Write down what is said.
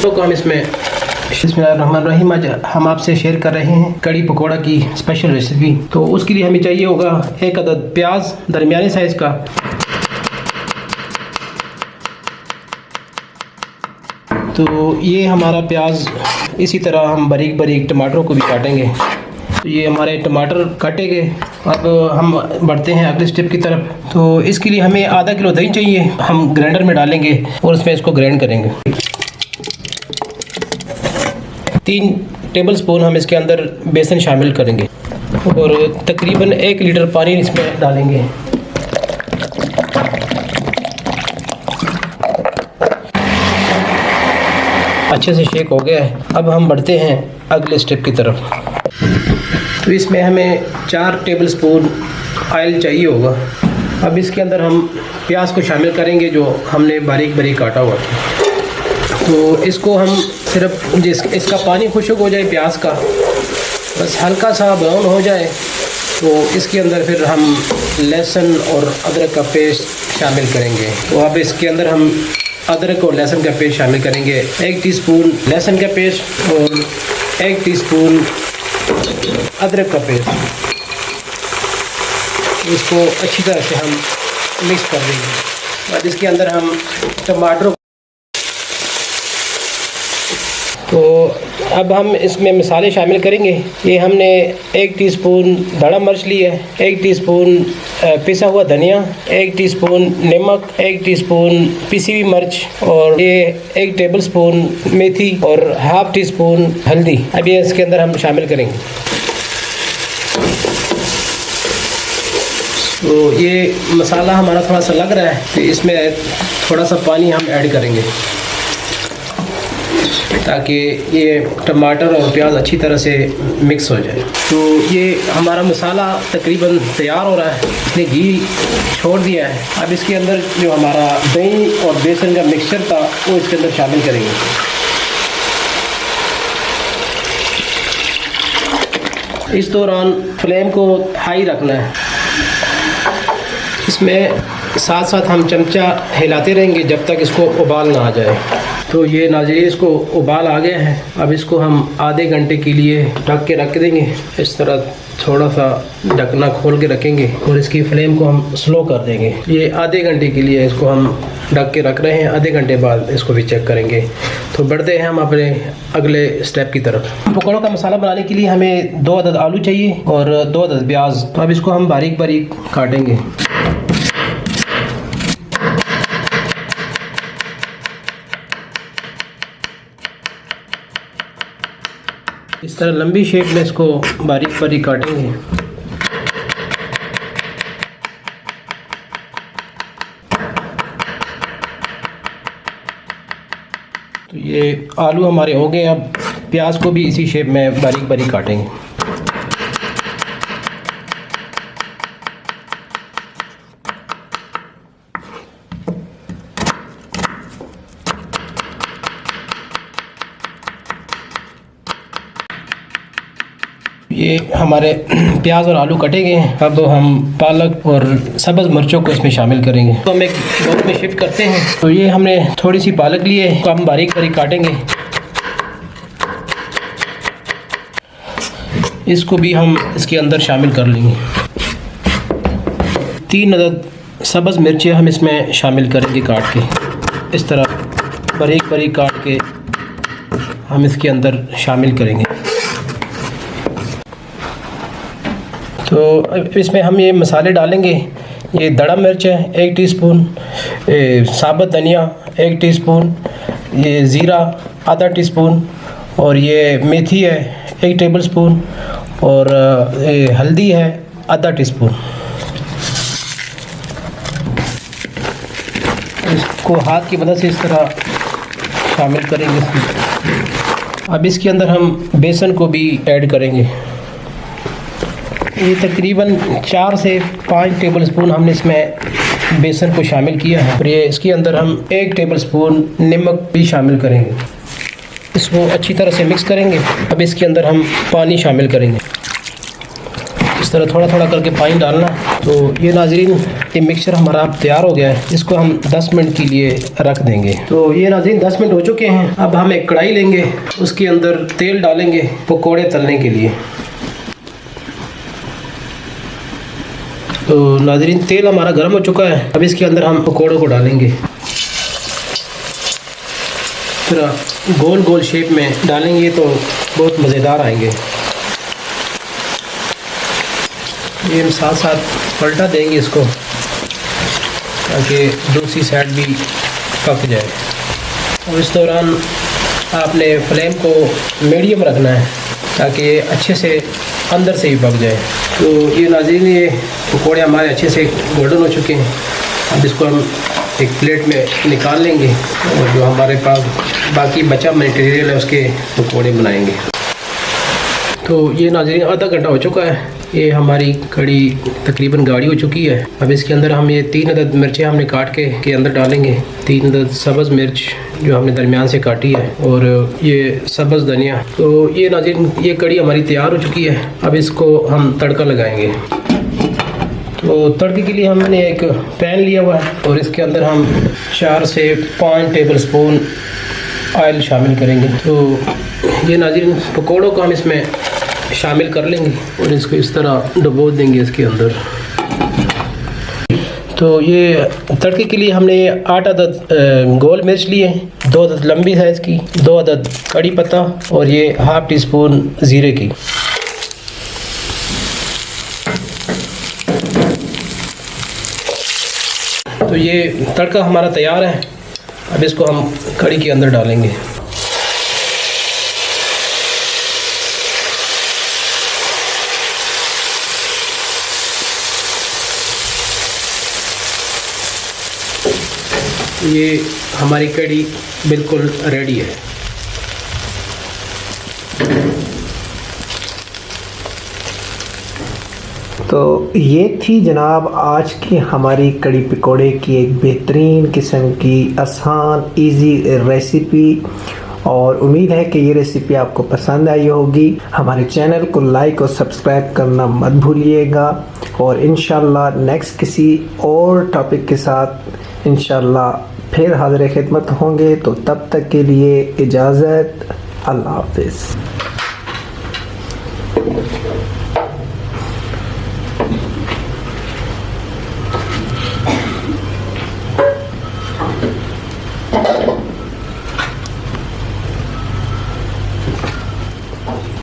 तो हम इसमें बिस्मिल्लाहिर्रहमानिर्रहीम आज हम आपसे शेयर कर रहे हैं कड़ी पकौड़ा की स्पेशल रेसिपी। तो उसके लिए हमें चाहिए होगा 1 अदद प्याज दरमियाने साइज़ का, तो ये हमारा प्याज, इसी तरह हम बारीक बारीक टमाटरों को भी काटेंगे। तो ये हमारे टमाटर काटे गए। अब हम बढ़ते हैं अगले स्टेप की तरफ। तो इसके लिए हमें आधा किलो दही चाहिए, हम ग्राइंडर में डालेंगे और उसमें इसको ग्राइंड करेंगे। 3 टेबल स्पून हम इसके अंदर बेसन शामिल करेंगे और तकरीबन 1 लीटर पानी इसमें डालेंगे। अच्छे से शेक हो गया है। अब हम बढ़ते हैं अगले स्टेप की तरफ। तो इसमें हमें 4 टेबल स्पून ऑयल चाहिए होगा। अब इसके अंदर हम प्याज को शामिल करेंगे जो हमने बारीक बारीक काटा हुआ था। तो इसको हम सिर्फ इसका पानी खुश्क हो जाए प्याज का, बस हल्का सा ब्राउन हो जाए, तो इसके अंदर फिर हम लहसुन और अदरक का पेस्ट शामिल करेंगे। तो अब इसके अंदर हम अदरक और लहसुन का पेस्ट शामिल करेंगे। 1 टीस्पून लहसुन का पेस्ट और 1 टीस्पून अदरक का पेस्ट। इसको अच्छी तरह से हम मिक्स कर देंगे। अब इसके अंदर हम टमाटर, तो अब हम इसमें मसाले शामिल करेंगे। ये हमने 1 टीस्पून धड़ा मिर्च ली है, 1 टीस्पून पिसा हुआ धनिया, 1 टीस्पून नमक, 1 टीस्पून पिसी हुई मिर्च और ये 1 टेबल स्पून मेथी और ½ टीस्पून हल्दी। अब ये इसके अंदर हम शामिल करेंगे। तो ये मसाला हमारा थोड़ा सा लग रहा है, तो इसमें थोड़ा सा पानी हम ऐड करेंगे ताकि ये टमाटर और प्याज अच्छी तरह से मिक्स हो जाए। तो ये हमारा मसाला तकरीबन तैयार हो रहा है, इसने घी छोड़ दिया है। अब इसके अंदर जो हमारा दही और बेसन का मिक्सचर था वो इसके अंदर शामिल करेंगे। इस दौरान फ्लेम को हाई रखना है। इसमें साथ साथ हम चमचा हिलाते रहेंगे जब तक इसको उबाल ना आ जाए। तो ये नाज़रीन, इसको उबाल आ गया है। अब इसको हम आधे घंटे के लिए ढक के रख देंगे। इस तरह थोड़ा सा ढकना खोल के रखेंगे और इसकी फ्लेम को हम स्लो कर देंगे। ये आधे घंटे के लिए इसको हम ढक के रख रहे हैं। आधे घंटे बाद इसको भी चेक करेंगे। तो बढ़ते हैं हम अपने अगले स्टेप की तरफ। पकौड़ों का मसाला बनाने के लिए हमें 2 अदद आलू चाहिए और 2 अदद प्याज। तो अब इसको हम बारीक बारीक काटेंगे। इस तरह लंबी शेप में इसको बारीक बारीक काटेंगे। तो ये आलू हमारे हो गए। अब प्याज को भी इसी शेप में बारीक बारीक काटेंगे। ये हमारे प्याज और आलू कटे गए हैं। अब हम पालक और सब्ज़ मिर्चों को इसमें शामिल करेंगे। तो हम एक बाउल में शिफ्ट करते हैं। तो ये हमने थोड़ी सी पालक ली है, तो हम बारीक बारीक काटेंगे। इसको भी हम इसके अंदर शामिल कर लेंगे। 3 अदद सब्ज़ मिर्चें हम इसमें शामिल करेंगे काट के। इस तरह बारीक बारीक काट के हम इसके अंदर शामिल करेंगे। तो इसमें हम ये मसाले डालेंगे। ये दड़ा मिर्च है 1 टीस्पून, साबुत धनिया 1 टीस्पून, ये ज़ीरा ½ टीस्पून और ये मेथी है 1 टेबल स्पून और हल्दी है ½ टीस्पून। इसको हाथ की मदद से इस तरह शामिल करेंगे। अब इसके अंदर हम बेसन को भी ऐड करेंगे। ये तकरीबन 4 से 5 टेबल स्पून हमने इसमें बेसन को शामिल किया है और ये इसके अंदर हम 1 टेबल स्पून नमक भी शामिल करेंगे। इसको अच्छी तरह से मिक्स करेंगे। अब इसके अंदर हम पानी शामिल करेंगे। इस तरह थोड़ा थोड़ा करके पानी डालना। तो ये नाज़रीन ये मिक्सचर हमारा अब तैयार हो गया है, इसको हम 10 मिनट के लिए रख देंगे। तो ये नाज़रीन 10 मिनट हो चुके हैं। अब हम एक कढ़ाई लेंगे, उसके अंदर तेल डालेंगे पकौड़े तलने के लिए। तो नाज़रीन तेल हमारा गर्म हो चुका है, अब इसके अंदर हम पकौड़ों को डालेंगे। तरह गोल गोल शेप में डालेंगे तो बहुत मज़ेदार आएंगे। ये हम साथ साथ पलटा देंगे इसको ताकि दूसरी साइड भी पक जाए। और इस दौरान आपने फ्लेम को मीडियम रखना है ताकि अच्छे से अंदर से ही पक जाए। तो ये नाज़रीन ये पकौड़े हमारे अच्छे से गोल्डन हो चुके हैं। अब इसको हम एक प्लेट में निकाल लेंगे और जो हमारे पास बाकी बचा मटेरियल है उसके पकौड़े बनाएंगे। तो ये नाज़रीन आधा घंटा हो चुका है, ये हमारी कड़ी तकरीबन गाढ़ी हो चुकी है। अब इसके अंदर हम ये 3 अदद मिर्चें हमने काट के अंदर डालेंगे। 3 अदद सब्ज़ मिर्च जो हमने दरमियान से काटी है और ये सब्ज़ धनिया। तो ये नाज़रीन ये कड़ी हमारी तैयार हो चुकी है। अब इसको हम तड़का लगाएंगे। तो तड़के के लिए हमने एक पैन लिया हुआ है और इसके अंदर हम 4 से 5 टेबल स्पून ऑयल शामिल करेंगे। तो ये नाज़रीन पकौड़ों को हम इसमें शामिल कर लेंगे और इसको इस तरह डुबो देंगे इसके अंदर। तो ये तड़के के लिए हमने 8 अदद गोल मिर्च लिए, 2 अदद लंबी साइज़ की, 2 अदद कड़ी पत्ता और ये ½ टी स्पून ज़ीरे की। तो ये तड़का हमारा तैयार है। अब इसको हम कड़ी के अंदर डालेंगे। ये हमारी कड़ी बिल्कुल रेडी है। तो ये थी जनाब आज की हमारी कड़ी पकोड़े की एक बेहतरीन किस्म की आसान इजी रेसिपी, और उम्मीद है कि ये रेसिपी आपको पसंद आई होगी। हमारे चैनल को लाइक और सब्सक्राइब करना मत भूलिएगा और इंशाल्लाह नेक्स्ट किसी और टॉपिक के साथ इंशाल्लाह फिर हाज़िर खिदमत होंगे। तो तब तक के लिए इजाज़त, अल्लाह हाफ़िज़।